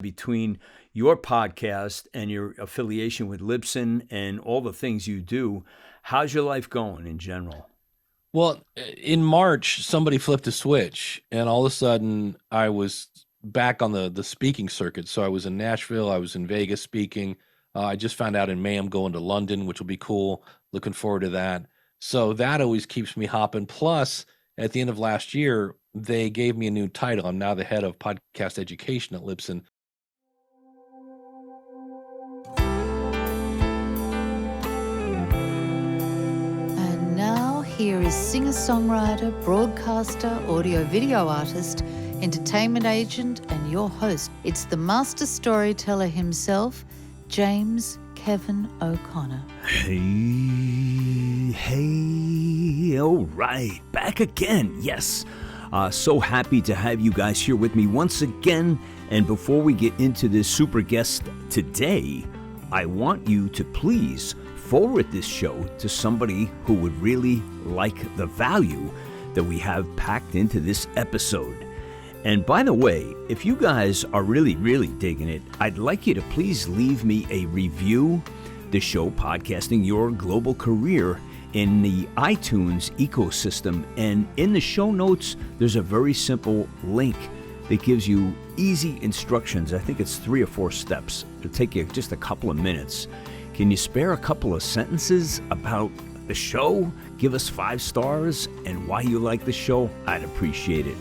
between your podcast and your affiliation with Libsyn and all the things you do. How's your life going in general? Well, in March, somebody flipped a switch, and all of a sudden, I was back on the speaking circuit. So I was in Nashville, I was in Vegas speaking. I just found out in May I'm going to London, which will be cool. Looking forward to that. So that always keeps me hopping. Plus, at the end of last year, they gave me a new title. I'm now the head of podcast education at Libsyn. And now here is singer-songwriter, broadcaster, audio-video artist, entertainment agent, and your host. It's the master storyteller himself, James Kevin O'Connor. Hey, all right, back again, yes. So happy to have you guys here with me once again. And before we get into this super guest today, I want you to please forward this show to somebody who would really like the value that we have packed into this episode. And by the way, if you guys are really digging it, I'd like you to please leave me a review, the show Podcasting Your Global Career, in the iTunes ecosystem. And in the show notes, there's a very simple link that gives you easy instructions. I think it's 3 or 4 steps. It'll take you just a couple of minutes. Can you spare a couple of sentences about the show? Give us 5 stars and why you like the show. I'd appreciate it.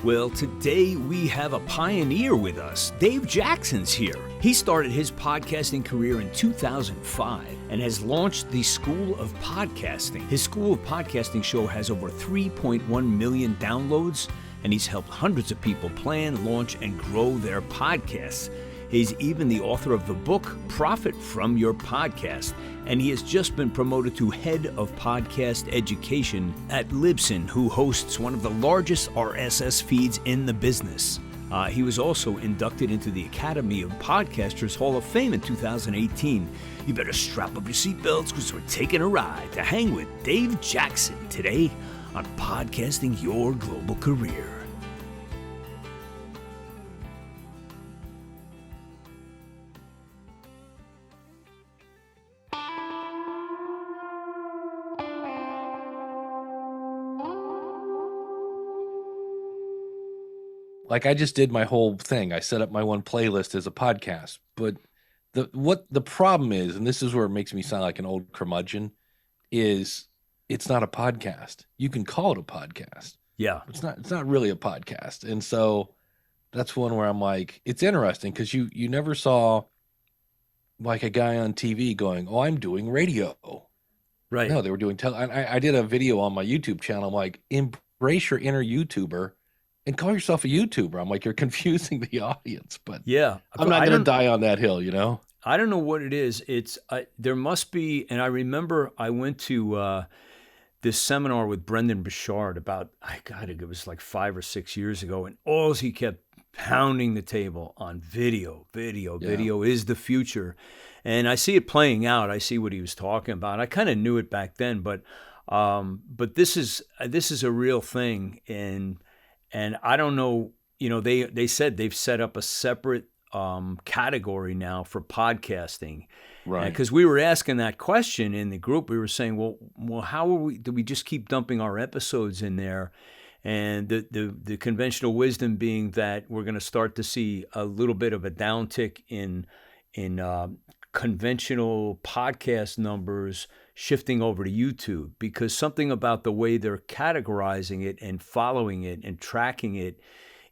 Well, today we have a pioneer with us. Dave Jackson's here. He started his podcasting career in 2005 and has launched the School of Podcasting. His School of Podcasting show has over 3.1 million downloads, and he's helped hundreds of people plan, launch, and grow their podcasts. He's even the author of the book, Profit from Your Podcast, and he has just been promoted to Head of Podcast Education at Libsyn, who hosts one of the largest RSS feeds in the business. He was also inducted into the Academy of Podcasters Hall of Fame in 2018. You better strap up your seatbelts because we're taking a ride to hang with Dave Jackson today on Podcasting Your Global Career. Like, I just did my whole thing. I set up my one playlist as a podcast. But the problem is, and this is where it makes me sound like an old curmudgeon, is it's not a podcast. You can call it a podcast. Yeah. It's not really a podcast. And so that's one where I'm like, it's interesting because you never saw like a guy on TV going, "Oh, I'm doing radio." Right. No, they were doing I did a video on my YouTube channel. I'm like, embrace your inner YouTuber and call yourself a YouTuber. I'm like, you're confusing the audience, but yeah, I'm not going to die on that hill, you know? I don't know what it is. It's there must be, and I remember I went to this seminar with Brendan Bouchard about, it was like 5 or 6 years ago, and all he kept pounding the table on video is the future. And I see it playing out. I see what he was talking about. I kind of knew it back then, but this is a real thing. And I don't know, they said they've set up a separate category now for podcasting. Right. Because we were asking that question in the group. We were saying, well, how do we just keep dumping our episodes in there? And the conventional wisdom being that we're going to start to see a little bit of a downtick in conventional podcast numbers shifting over to YouTube, because something about the way they're categorizing it and following it and tracking it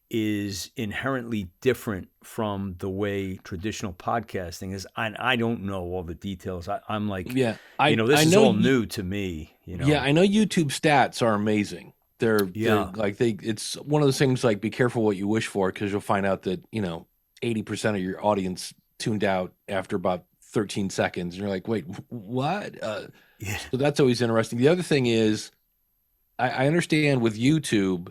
is inherently different from the way traditional podcasting is. And I don't know all the details. I'm like, this is all new to me. Yeah, I know YouTube stats are amazing. They're like it's one of those things like, be careful what you wish for, because you'll find out that 80% of your audience tuned out after about 13 seconds, and you're like, wait, what? So that's always interesting. The other thing is, I understand with YouTube,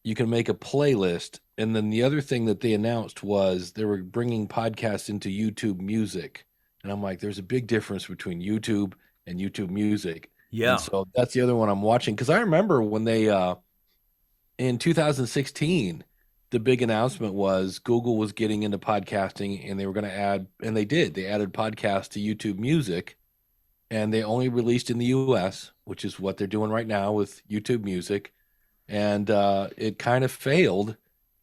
you can make a playlist, and then the other thing that they announced was they were bringing podcasts into YouTube Music, and I'm like, there's a big difference between YouTube and YouTube Music. Yeah. And so that's the other one I'm watching, because I remember when they in 2016 the big announcement was Google was getting into podcasting, and they were going to add, and they did. They added podcasts to YouTube Music, and they only released in the US, which is what they're doing right now with YouTube Music. And it kind of failed.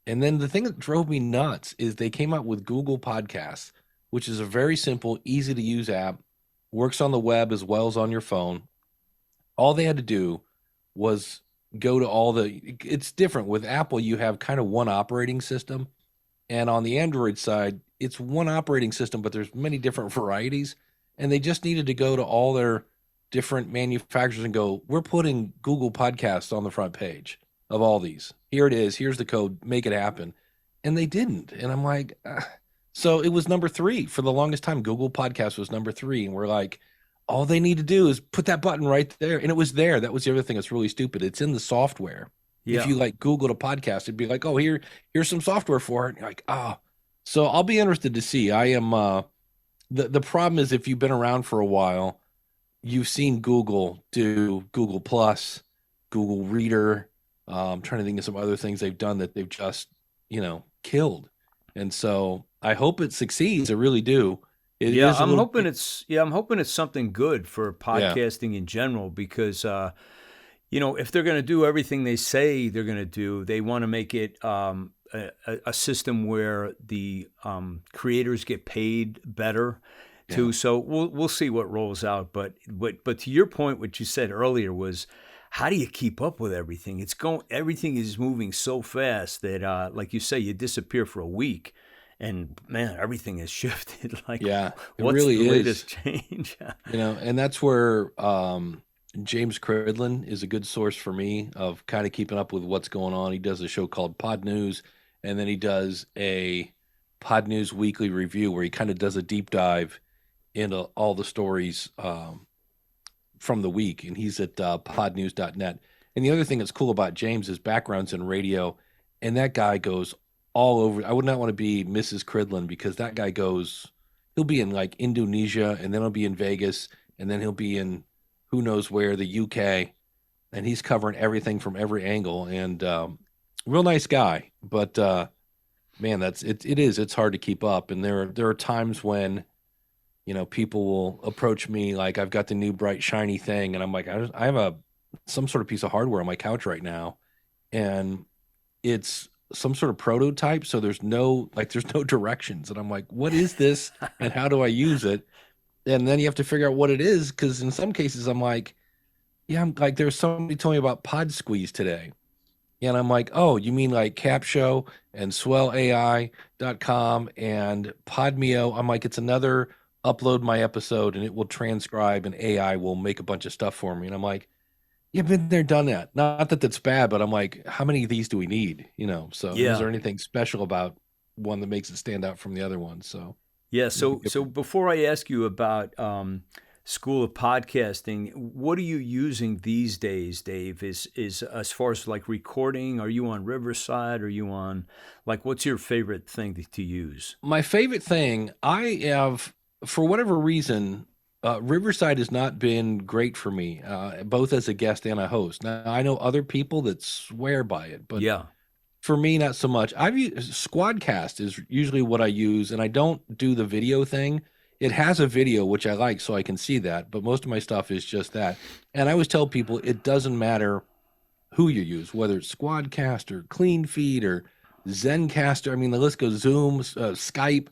And then the thing that drove me nuts is they came out with Google Podcasts, which is a very simple, easy to use app, works on the web as well as on your phone. All they had to do was go to it's different. With Apple, you have kind of one operating system. And on the Android side, it's one operating system, but there's many different varieties. And they just needed to go to all their different manufacturers and go, we're putting Google Podcasts on the front page of all these. Here it is. Here's the code. Make it happen. And they didn't. And I'm like, so it was number 3 for the longest time. Google Podcast was number 3. And we're like, all they need to do is put that button right there. And it was there. That was the other thing that's really stupid. It's in the software. Yeah. If you like Googled a podcast, it'd be like, oh, here's some software for it. And you're like, oh. So I'll be interested to see. I am the problem is, if you've been around for a while, you've seen Google do Google Plus, Google Reader. I'm trying to think of some other things they've done that they've just, killed. And so I hope it succeeds. I really do. I'm hoping it's something good for podcasting in general, because if they're going to do everything they say they're going to do, they want to make it a system where the creators get paid better too. Yeah. So we'll see what rolls out. But to your point, what you said earlier was, how do you keep up with everything? Everything is moving so fast that, like you say, you disappear for a week, and man, everything has shifted. Like, yeah, what's really the latest change? And that's where James Cridland is a good source for me of kind of keeping up with what's going on. He does a show called Pod News, and then he does a Pod News Weekly Review where he kind of does a deep dive into all the stories from the week, and he's at podnews.net. And the other thing that's cool about James is backgrounds in radio, and that guy goes all over. I would not want to be Mrs. Cridland, because that guy he'll be in like Indonesia, and then he'll be in Vegas, and then he'll be in who knows where, the UK, and he's covering everything from every angle. And real nice guy, but man, it's hard to keep up. And there are times when people will approach me like, I've got the new bright shiny thing, and I'm like, I have some sort of piece of hardware on my couch right now, and it's some sort of prototype, so there's no directions, and I'm like, what is this and how do I use it? And then you have to figure out what it is, because in some cases I'm like, there's somebody told me about Pod Squeeze today, and I'm like, oh, you mean like Capshow and SwellAI.com and Podmeo? I'm like, it's another upload my episode and it will transcribe, and AI will make a bunch of stuff for me. And I'm like, yeah, been there, done that. Not that that's bad, but I'm like, how many of these do we need? So is there anything special about one that makes it stand out from the other one? So yeah. So before I ask you about School of Podcasting, what are you using these days, Dave? Is as far as like recording, are you on Riverside? Are you on, like, what's your favorite thing to use? My favorite thing, I have, for whatever reason, Riverside has not been great for me, both as a guest and a host. Now, I know other people that swear by it, but for me, not so much. I've used Squadcast is usually what I use, and I don't do the video thing. It has a video, which I like, so I can see that, but most of my stuff is just that. And I always tell people it doesn't matter who you use, whether it's Squadcast or Clean Feed or Zencaster. I mean, the list goes, Zoom, Skype.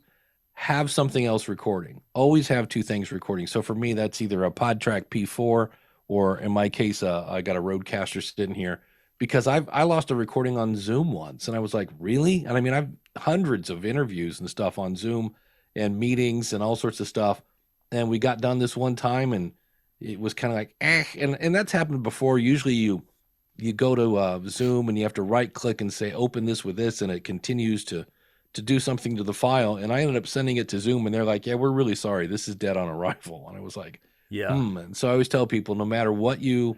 Have something else recording. Always have two things recording. So for me, that's either a PodTrack P4, or in my case, I got a Rodecaster sitting here, because I lost a recording on Zoom once, and I was like, really? And I mean, I've hundreds of interviews and stuff on Zoom and meetings and all sorts of stuff, and we got done this one time, and it was kind of like, and that's happened before. Usually you go to Zoom and you have to right click and say open this with this, and it continues to do something to the file, and I ended up sending it to Zoom, and they're like, yeah, we're really sorry, this is dead on arrival. And I was like, And so I always tell people, no matter what you're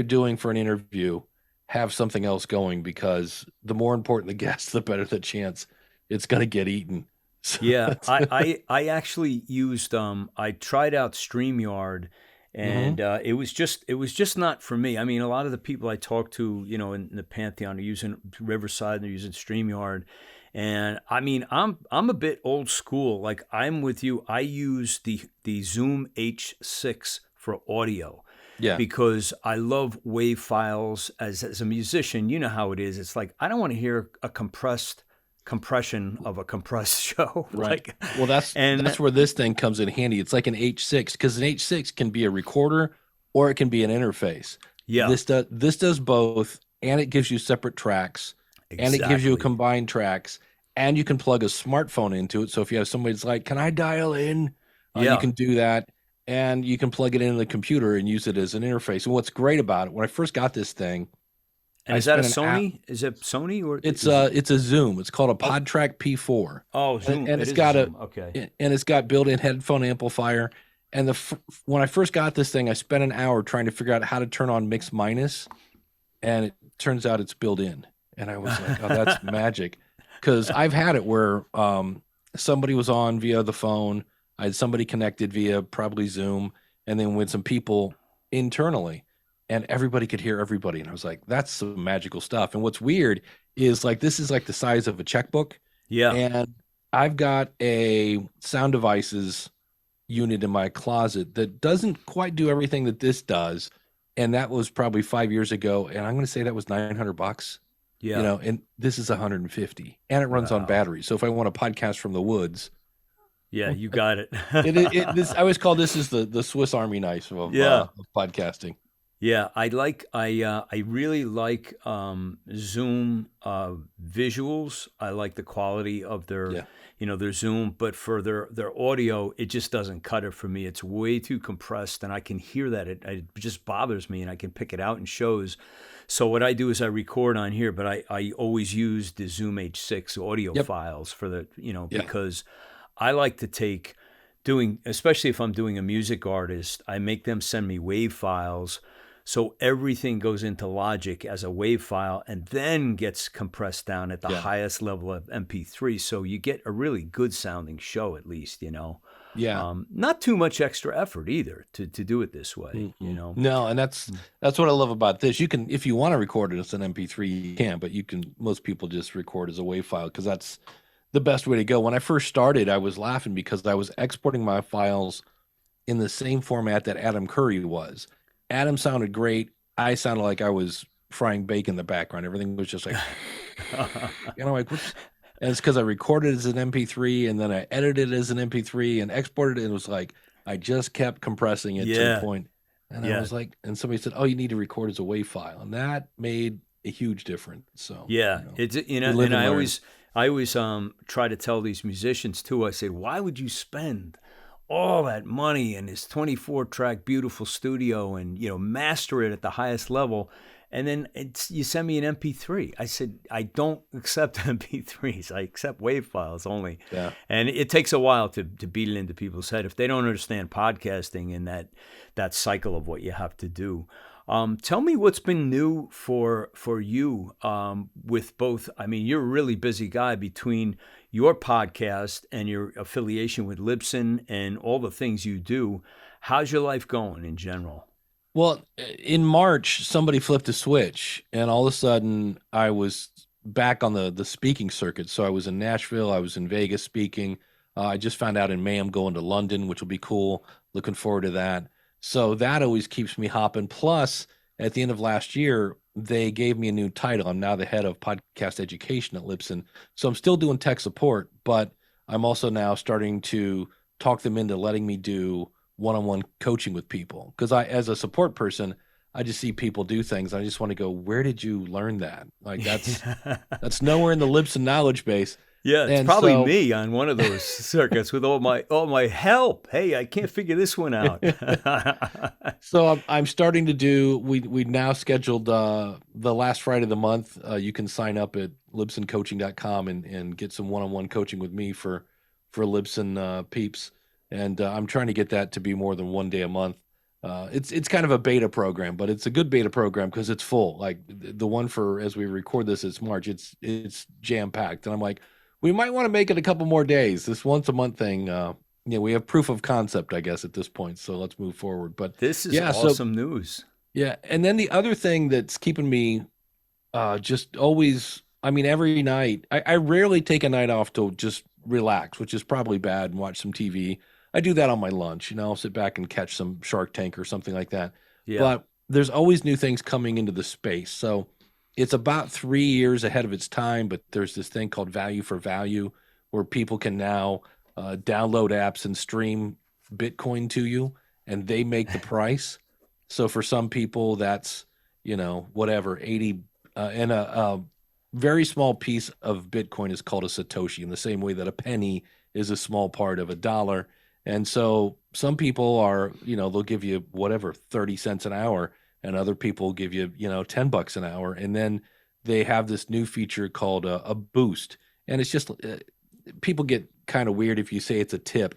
doing for an interview, have something else going, because the more important the guest, the better the chance it's going to get eaten. So I actually used I tried out StreamYard, And it was just not for me. I mean, a lot of the people I talk to, in the Pantheon are using Riverside, and they're using StreamYard. And I mean, I'm a bit old school. Like, I'm with you. I use the Zoom H6 for audio. Yeah. Because I love wave files. As a musician, you know how it is. It's like, I don't want to hear a compression of a compressed show. Right. Well, that's where this thing comes in handy. It's like an H6, because an H6 can be a recorder or it can be an interface. Yeah. This does both, and it gives you separate tracks, and it gives you combined tracks, and you can plug a smartphone into it. So if you have somebody that's like, can I dial in? You can do that. And you can plug it into the computer and use it as an interface. And what's great about it, when I first got this thing, and is that a Sony? Is it Sony or it's a Zoom? It's called a PodTrack P4. Oh, Zoom. And it's got and it's got built-in headphone amplifier. And when I first got this thing, I spent an hour trying to figure out how to turn on mix minus, and it turns out it's built in. And I was like, oh, that's magic, because I've had it where somebody was on via the phone. I had somebody connected via probably Zoom, and then with some people internally, and everybody could hear everybody. And I was like, that's some magical stuff. And what's weird is, like, this is like the size of a checkbook. Yeah. And I've got a sound devices unit in my closet that doesn't quite do everything that this does. And that was probably 5 years ago. And I'm going to say that was $900. Yeah. And this is 150, and it runs on battery. So if I want a podcast from the woods, yeah, you got it. I always call this is the Swiss Army knife of podcasting. Yeah, I really like Zoom visuals. I like the quality of their their Zoom, but for their audio, it just doesn't cut it for me. It's way too compressed, and I can hear that. It just bothers me, and I can pick it out in shows. So what I do is I record on here, but I always use the Zoom H6 audio files for the because I like to take especially if I'm doing a music artist, I make them send me wave files. So everything goes into Logic as a wave file and then gets compressed down at the highest level of MP3. So you get a really good sounding show, at least, Yeah. Not too much extra effort either to do it this way, No, and that's what I love about this. You can, if you want to record it as an MP3, you can, but most people just record as a wave file, because that's the best way to go. When I first started, I was laughing because I was exporting my files in the same format that Adam Curry was. Adam sounded great. I sounded like I was frying bacon in the background. Everything was just like, like, what's... And it's because I recorded it as an MP3, and then I edited it as an MP3 and exported it. And it was like, I just kept compressing it to the point. And I was like, and somebody said, oh, you need to record as a WAV file. And that made a huge difference. So, it's, and I always try to tell these musicians too, I say, why would you spend all that money in this 24-track beautiful studio and, master it at the highest level, and then you send me an MP3? I said, I don't accept MP3s. I accept WAV files only. Yeah. And it takes a while to beat it into people's head if they don't understand podcasting and that cycle of what you have to do. Tell me what's been new for you with both. I mean, you're a really busy guy between your podcast and your affiliation with Libsyn and all the things you do. How's your life going in general? Well, in March, somebody flipped a switch, and all of a sudden I was back on the speaking circuit. So I was in Nashville, I was in Vegas speaking. I just found out in May I'm going to London, which will be cool. Looking forward to that. So that always keeps me hopping. Plus, at the end of last year, they gave me a new title. I'm now the head of podcast education at Libsyn. So I'm still doing tech support, but I'm also now starting to talk them into letting me do one-on-one coaching with people. Because as a support person, I just see people do things. I just want to go, where did you learn that? Like that's nowhere in the Libsyn knowledge base. Yeah, it's probably me on one of those circuits with all my help. Hey, I can't figure this one out. So I'm starting to do. We now scheduled the last Friday of the month. You can sign up at libsyncoaching.com and get some one-on-one coaching with me for Libsyn peeps. And I'm trying to get that to be more than one day a month. It's kind of a beta program, but it's a good beta program because it's full. Like the one for, as we record this, it's March. It's jam packed, and I'm like, we might want to make it a couple more days. This once a month thing Yeah, we have proof of concept, I guess, at this point. So let's move forward. But This is yeah, awesome news. yeah, and then the other thing that's keeping me just always, I mean, every night, I rarely take a night off to just relax, which is probably bad, and watch some TV. I do that on my lunch, I'll sit back and catch some Shark Tank or something like that. Yeah. But there's always new things coming into the space. So it's about 3 years ahead of its time, but there's this thing called value for value where people can now download apps and stream Bitcoin to you, and they make the price. So for some people, that's, whatever, 80, and a very small piece of Bitcoin is called a Satoshi, in the same way that a penny is a small part of a dollar. And so some people are, they'll give you whatever, 30 cents an hour, and other people give you, $10 an hour. And then they have this new feature called a boost. And it's just, people get kind of weird if you say it's a tip.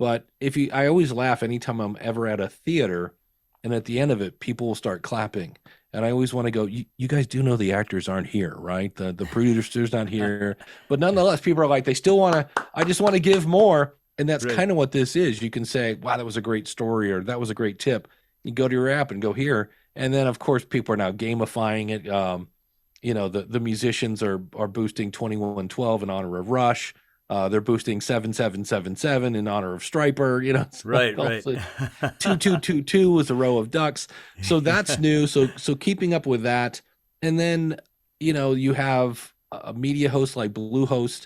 But I always laugh anytime I'm ever at a theater, and at the end of it, people will start clapping. And I always want to go, you guys do know the actors aren't here, right? The producer's not here. But nonetheless, people are like, they still want to, I just want to give more. And that's kind of what this is. You can say, wow, that was a great story, or that was a great tip. You go to your app and go here. And then, of course, people are now gamifying it. The musicians are boosting 2112 in honor of Rush. They're boosting 7777 in honor of Striper. Right. 2222 was a row of ducks. So that's new. So keeping up with that. And then, you have a media host like Blueberry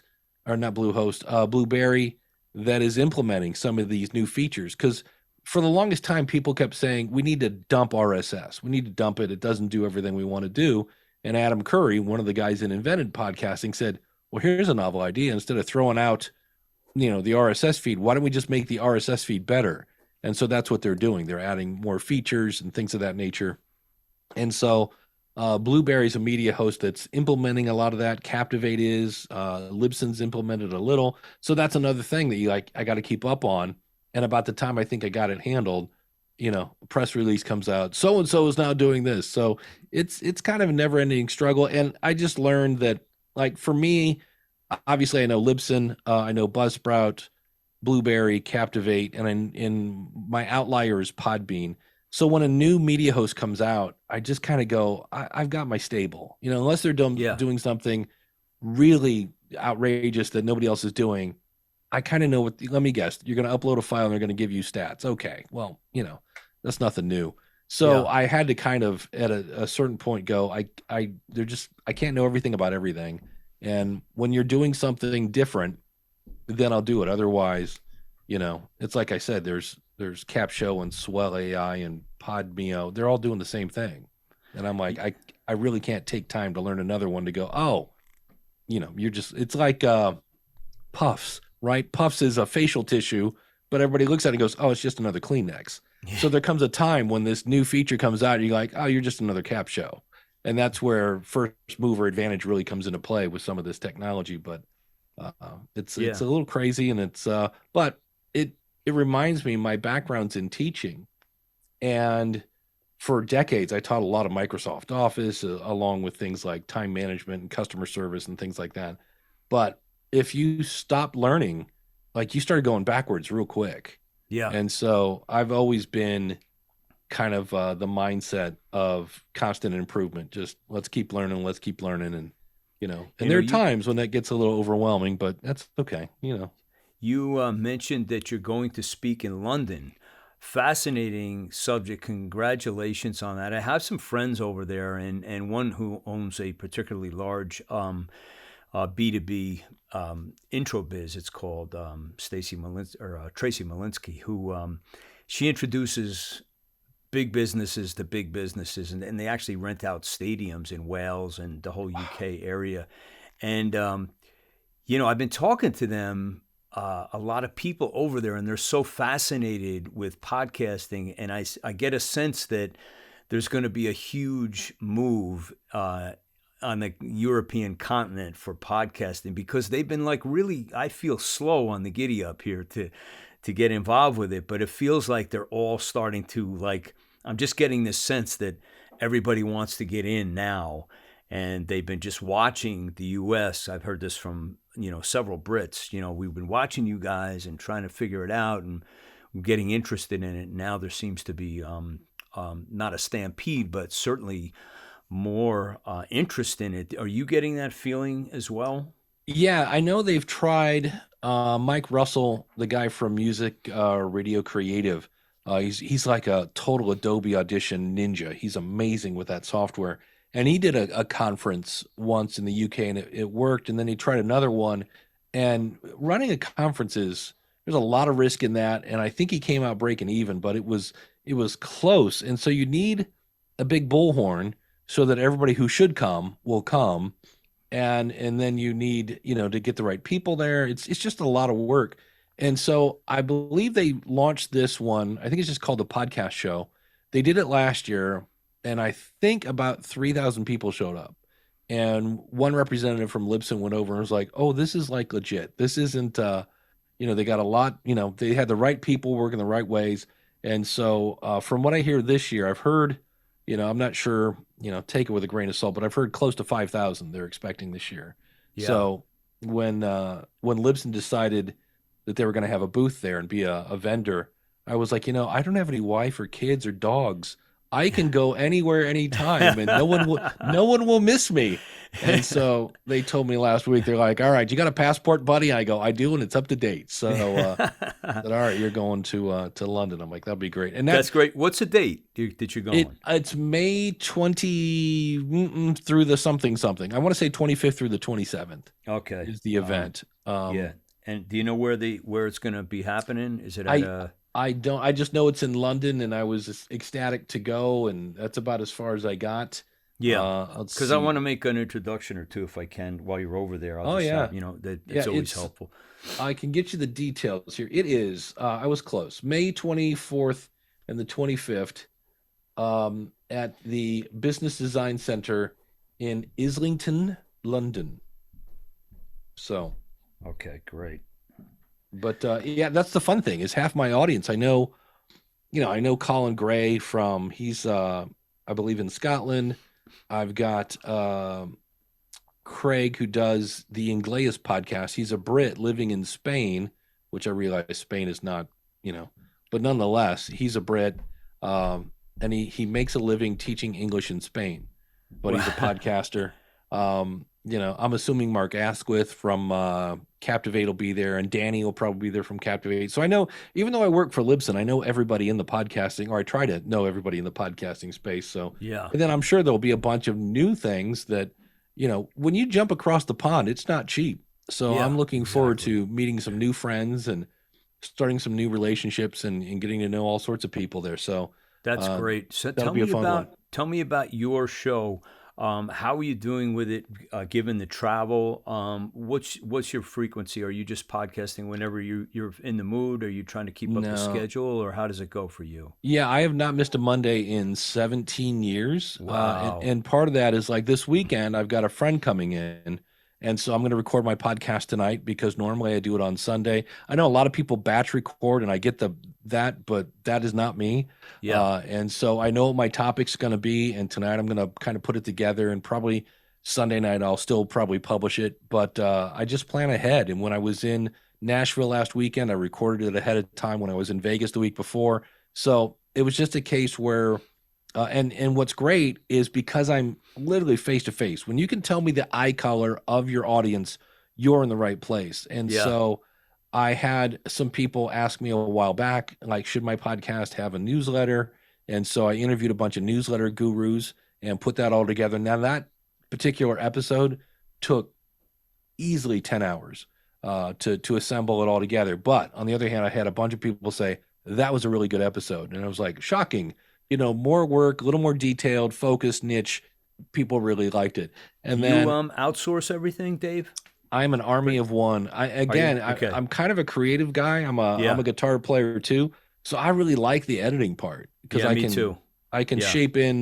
that is implementing some of these new features. Because for the longest time, people kept saying, we need to dump RSS. We need to dump it. It doesn't do everything we want to do. And Adam Curry, one of the guys that invented podcasting, said, well, here's a novel idea. Instead of throwing out, the RSS feed, why don't we just make the RSS feed better? And so that's what they're doing. They're adding more features and things of that nature. And so Blueberry's a media host that's implementing a lot of that. Captivate is. Libsyn's implemented a little. So that's another thing that I got to keep up on. And about the time I think I got it handled, a press release comes out, so-and-so is now doing this. So it's kind of a never-ending struggle. And I just learned that, like, for me, obviously I know Libsyn, I know Buzzsprout, Blueberry, Captivate, and in my outlier is Podbean. So when a new media host comes out, I just kind of go, I've got my stable, unless they're doing something really outrageous that nobody else is doing. I kind of know let me guess, you're going to upload a file and they're going to give you stats. Okay. Well, that's nothing new. So I had to kind of at a certain point go, I can't know everything about everything. And when you're doing something different, then I'll do it. Otherwise, it's like I said, there's Capshow and Swell AI and Podmeo. They're all doing the same thing. And I'm like, I really can't take time to learn another one to go, it's like Puffs, right? Puffs is a facial tissue, but everybody looks at it and goes, oh, it's just another Kleenex. Yeah. So there comes a time when this new feature comes out and you're like, oh, you're just another Capshow. And that's where first mover advantage really comes into play with some of this technology. But it's a little crazy, and but it reminds me, my background's in teaching, and for decades I taught a lot of Microsoft Office along with things like time management and customer service and things like that. But if you stop learning, like, you started going backwards real quick. Yeah. And so I've always been kind of the mindset of constant improvement. Just let's keep learning. And, and there are times when that gets a little overwhelming, but that's okay. You mentioned that you're going to speak in London. Fascinating subject. Congratulations on that. I have some friends over there, and one who owns a particularly large B2B intro biz. It's called Tracy Malinsky, who she introduces big businesses to big businesses, and they actually rent out stadiums in Wales and the whole UK area. And I've been talking to them, a lot of people over there, and they're so fascinated with podcasting, and I get a sense that there's going to be a huge move on the European continent for podcasting, because they've been really, I feel, slow on the giddy up here to get involved with it. But it feels like they're all starting to, I'm just getting this sense that everybody wants to get in now, and they've been just watching the US. I've heard this from several Brits, we've been watching you guys and trying to figure it out and getting interested in it. Now there seems to be not a stampede, but certainly more interest in it. Are you getting that feeling as well? Yeah, I know they've tried. Mike Russell, the guy from Music Radio Creative, he's like a total Adobe Audition ninja. He's amazing with that software. And he did a conference once in the UK, and it worked. And then he tried another one. And running a conference there's a lot of risk in that. And I think he came out breaking even, but it was close. And so you need a big bullhorn so that everybody who should come will come. And then you need, to get the right people there. It's just a lot of work. And so I believe they launched this one. I think it's just called the Podcast Show. They did it last year, and I think about 3,000 people showed up. And one representative from Libsyn went over and was like, "Oh, this is like legit. This isn't, they got a lot, they had the right people working the right ways." And so from what I hear this year, I've heard, I'm not sure, take it with a grain of salt, but I've heard close to 5,000 they're expecting this year. Yeah. So when Libsyn decided that they were going to have a booth there and be a vendor, I was like, I don't have any wife or kids or dogs. I can go anywhere, anytime, and no one will miss me. And so they told me last week, they're like, "All right, you got a passport, buddy?" I go, "I do, and it's up to date." So, said, "All right, you're going to London." I'm like, "That'd be great." And that's great. What's the date that you're going? It's May 20 through the something. I want to say 25th through the 27th. Okay, is the event. Yeah. And do you know where it's going to be happening? Is it at I don't. I just know it's in London, and I was ecstatic to go, and that's about as far as I got. Yeah, because I want to make an introduction or two if I can while you're over there. It's always helpful. I can get you the details here. It is. I was close. May 24th and the 25th, at the Business Design Center in Islington, London. So. Okay, great. But that's the fun thing is half my audience. I know Colin Gray he's I believe in Scotland. I've got Craig who does the Ingleus podcast. He's a Brit living in Spain, which I realize Spain is not, but nonetheless, he's a Brit. And he makes a living teaching English in Spain, but he's a podcaster. I'm assuming Mark Asquith from Captivate will be there, and Danny will probably be there from Captivate. So I know, even though I work for Libsyn, I know everybody in the podcasting, or I try to know everybody in the podcasting space. So yeah. And then I'm sure there'll be a bunch of new things that, when you jump across the pond, it's not cheap. So yeah, I'm looking forward to meeting some new friends and starting some new relationships and getting to know all sorts of people there. So that's great. So tell me about your show. How are you doing with it, given the travel? What's your frequency? Are you just podcasting whenever you're in the mood? Are you trying to keep up the schedule, or how does it go for you? Yeah, I have not missed a Monday in 17 years. Wow. And part of that is like this weekend, I've got a friend coming in. And so I'm going to record my podcast tonight because normally I do it on Sunday. I know a lot of people batch record, and I get that, but that is not me. Yeah. And so I know what my topic's going to be, and tonight I'm going to kind of put it together, and probably Sunday night I'll still probably publish it. But I just plan ahead. And when I was in Nashville last weekend, I recorded it ahead of time when I was in Vegas the week before. So it was just a case where and what's great is because I'm literally face to face, when you can tell me the eye color of your audience, you're in the right place. And so I had some people ask me a while back, like, should my podcast have a newsletter? And so I interviewed a bunch of newsletter gurus and put that all together. Now that particular episode took easily 10 hours to assemble it all together. But on the other hand, I had a bunch of people say that was a really good episode. And I was like, shocking. More work, a little more detailed, focused, niche. People really liked it. And then you outsource everything, Dave? I'm an army of one. I'm kind of a creative guy. I'm a guitar player too. So I really like the editing part because I can shape in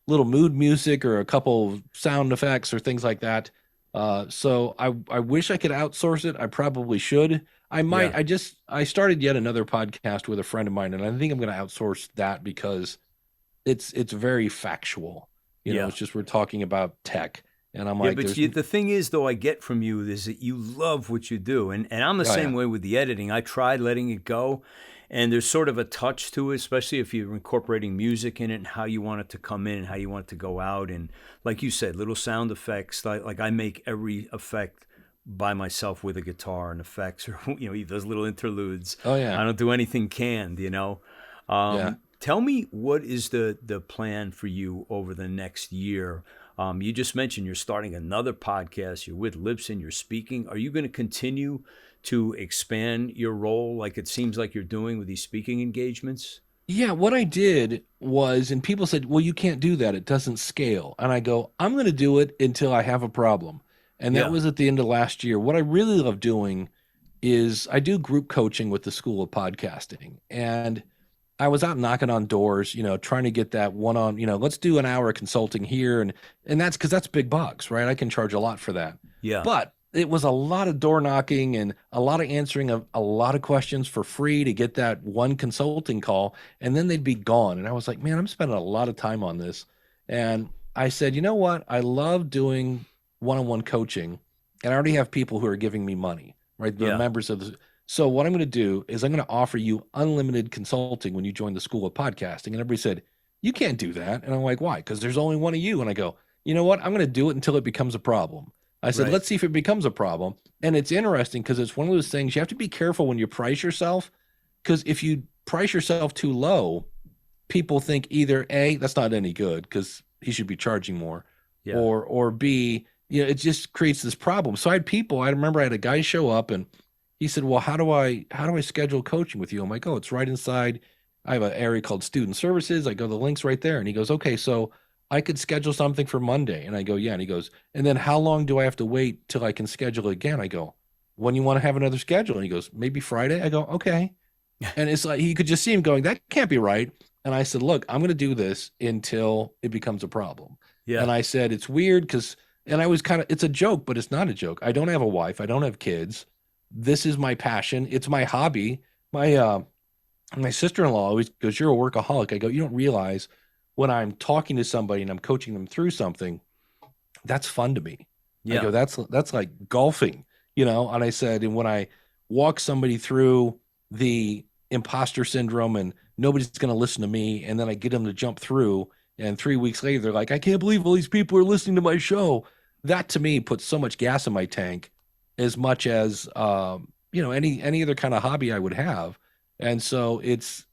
little mood music or a couple sound effects or things like that. So I wish I could outsource it. I probably should. I might. Yeah. I started yet another podcast with a friend of mine, and I think I'm going to outsource that because it's very factual. It's just we're talking about tech, And I'm Yeah, like, but the thing is, though, I get from you is that you love what you do. And I'm the same way with the editing. I tried letting it go, and there's sort of a touch to it, especially if you're incorporating music in it and how you want it to come in and how you want it to go out. And like you said, little sound effects. Like I make every effect by myself with a guitar and effects, or those little interludes. Oh yeah. I don't do anything canned. Tell me, what is the plan for you over the next year? You just mentioned you're starting another podcast. You're with Libsyn. You're speaking. Are you going to continue to expand your role like it seems like you're doing with these speaking engagements? Yeah, what I did was, and people said, well, you can't do that. It doesn't scale. And I go, I'm going to do it until I have a problem. And that was at the end of last year. What I really love doing is I do group coaching with the School of Podcasting. And I was out knocking on doors, trying to get that one-on, let's do an hour of consulting here. And that's because that's big bucks, right? I can charge a lot for that. Yeah. But it was a lot of door knocking and a lot of answering of a lot of questions for free to get that one consulting call. And then they'd be gone. And I was like, man, I'm spending a lot of time on this. And I said, you know what? I love doing one-on-one coaching. And I already have people who are giving me money, right? The members of the... So what I'm going to do is I'm going to offer you unlimited consulting when you join the School of Podcasting. And everybody said, you can't do that. And I'm like, why? Because there's only one of you. And I go, you know what? I'm going to do it until it becomes a problem. I said, let's see if it becomes a problem. And it's interesting because it's one of those things you have to be careful when you price yourself, because if you price yourself too low, people think either A, that's not any good because he should be charging more, or B, it just creates this problem. So I remember I had a guy show up and he said, well, how do I schedule coaching with you? I'm like, oh, it's right inside. I have an area called Student Services. I go, the link's right there. And he goes, okay, so I could schedule something for Monday. And I go, yeah. And he goes, and then how long do I have to wait till I can schedule again? I go, when you want to have another schedule? And he goes, maybe Friday. I go, okay. And it's like, he could just see him going, that can't be right. And I said, look, I'm going to do this until it becomes a problem. Yeah. And I said, it's weird and I was it's a joke, but it's not a joke. I don't have a wife. I don't have kids. This is my passion. It's my hobby. My sister-in-law always goes, you're a workaholic. I go, you don't realize when I'm talking to somebody and I'm coaching them through something, that's fun to me. Yeah. I go, that's like golfing, And I said, and when I walk somebody through the imposter syndrome and nobody's going to listen to me, and then I get them to jump through, and 3 weeks later, they're like, I can't believe all these people are listening to my show. That to me puts so much gas in my tank, as much as, any other kind of hobby I would have. And so it's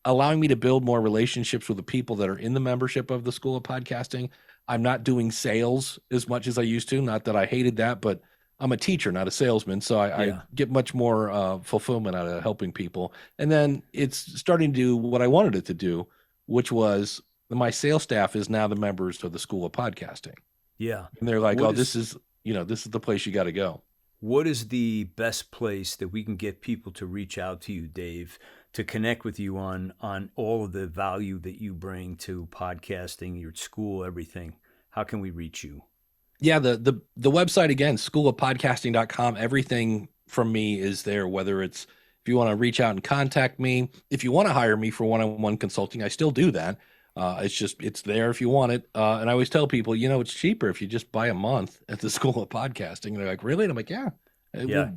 allowing me to build more relationships with the people that are in the membership of the School of Podcasting. I'm not doing sales as much as I used to. Not that I hated that, but I'm a teacher, not a salesman. So I get much more fulfillment out of helping people. And then it's starting to do what I wanted it to do, which was my sales staff is now the members of the School of Podcasting. Yeah. And they're like, this is the place you got to go. What is the best place that we can get people to reach out to you, Dave, to connect with you on all of the value that you bring to podcasting, your school, everything? How can we reach you? Yeah, the website, again, schoolofpodcasting.com. Everything from me is there, whether it's if you want to reach out and contact me, if you want to hire me for one-on-one consulting, I still do that. It's there if you want it. And I always tell people, it's cheaper if you just buy a month at the School of Podcasting. And they're like, really? And I'm like, yeah.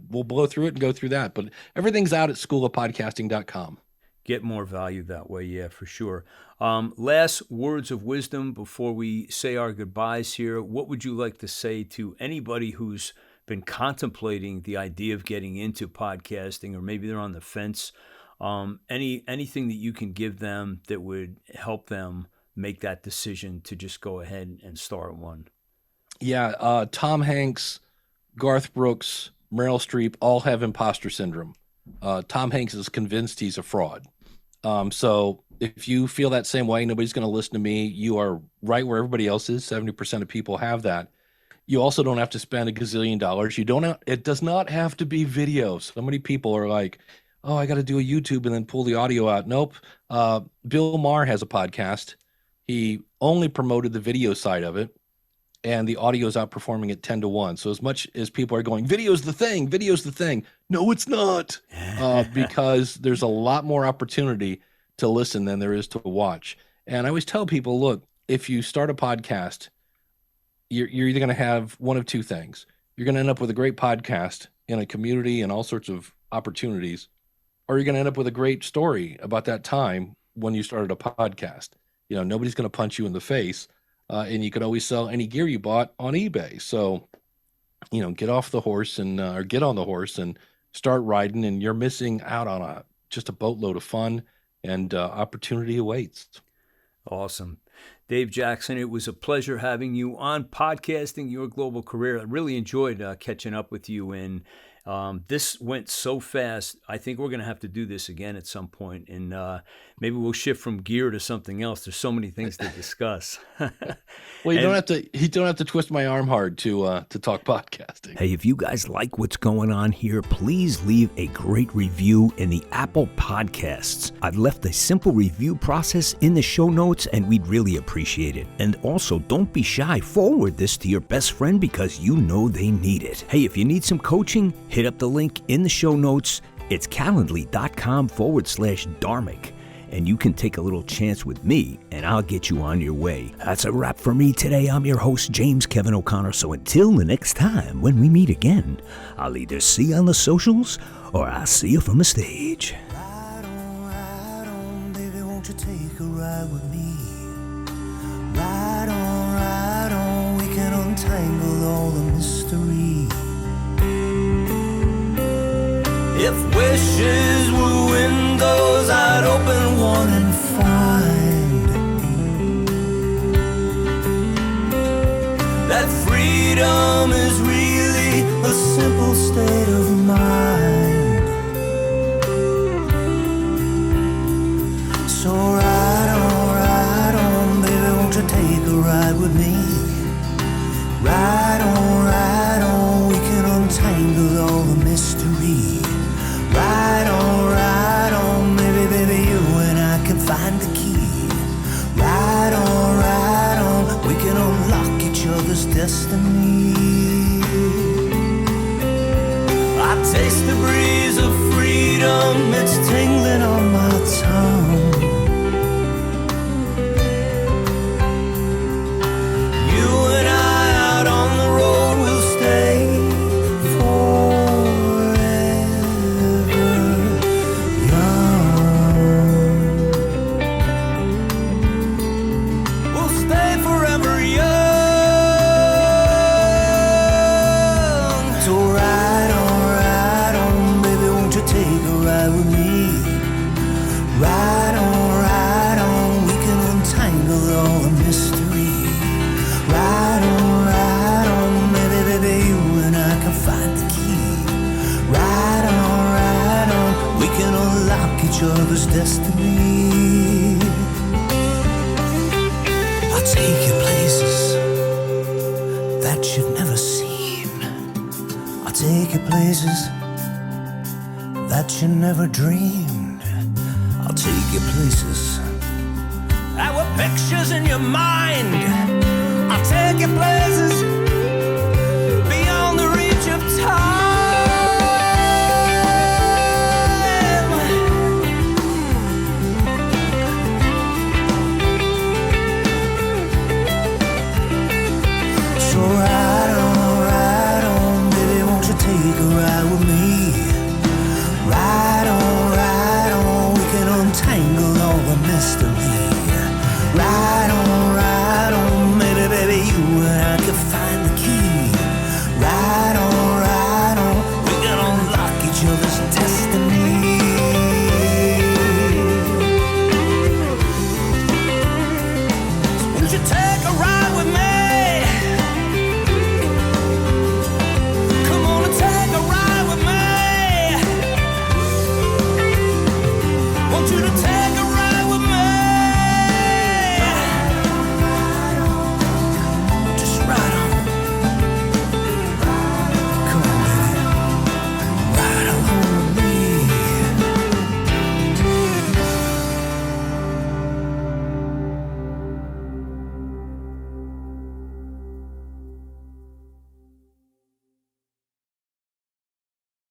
We'll blow through it and go through that. But everything's out at schoolofpodcasting.com. Get more value that way, yeah, for sure. Last words of wisdom before we say our goodbyes here. What would you like to say to anybody who's been contemplating the idea of getting into podcasting, or maybe they're on the fence? Anything that you can give them that would help them make that decision to just go ahead and start one? Yeah, Tom Hanks, Garth Brooks, Meryl Streep all have imposter syndrome. Tom Hanks is convinced he's a fraud. So if you feel that same way, nobody's going to listen to me. You are right where everybody else is. 70% of people have that. You also don't have to spend $1 gazillion. It does not have to be video. So many people are like, oh, I got to do a YouTube and then pull the audio out. Nope. Bill Maher has a podcast. He only promoted the video side of it, and the audio is outperforming it 10-1. So as much as people are going, video's the thing. No, it's not. Because there's a lot more opportunity to listen than there is to watch. And I always tell people, look, if you start a podcast, you're either going to have one of two things. You're going to end up with a great podcast in a community and all sorts of opportunities, or you're going to end up with a great story about that time when you started a podcast. You know, nobody's going to punch you in the face, and you could always sell any gear you bought on eBay. So, you know, get off the horse and or get on the horse and start riding, and you're missing out on just a boatload of fun, and opportunity awaits. Awesome. Dave Jackson, it was a pleasure having you on Podcasting Your Global Career. I really enjoyed catching up with you, and this went so fast. I think we're going to have to do this again at some point, and maybe we'll shift from gear to something else. There's so many things to discuss. Well, you don't have to twist my arm hard to talk podcasting. Hey, if you guys like what's going on here, please leave a great review in the Apple Podcasts. I've left a simple review process in the show notes, and we'd really appreciate it. And also, don't be shy. Forward this to your best friend because you know they need it. Hey, if you need some coaching, hit up the link in the show notes. It's calendly.com/Dharmic. And you can take a little chance with me, and I'll get you on your way. That's a wrap for me today. I'm your host, James Kevin O'Connor. So until the next time when we meet again, I'll either see you on the socials or I'll see you from the stage. Ride on, baby, won't you take a ride with me? Ride on, we can untangle all the mystery. If wishes were windows, I'd open one and find that freedom is really a simple state of mind. So ride on, baby, won't you take a ride with me? Ride on, we can untangle all the mystery. Ride on, baby, you and I can find the key. Ride on, we can unlock each other's destiny. I taste the breeze of freedom, it's tingling on my tongue. You and I out on the road will stay other's destiny. I'll take you places that you've never seen. I'll take you places that you never dreamed. I'll take you places that were pictures in your mind. I'll take you places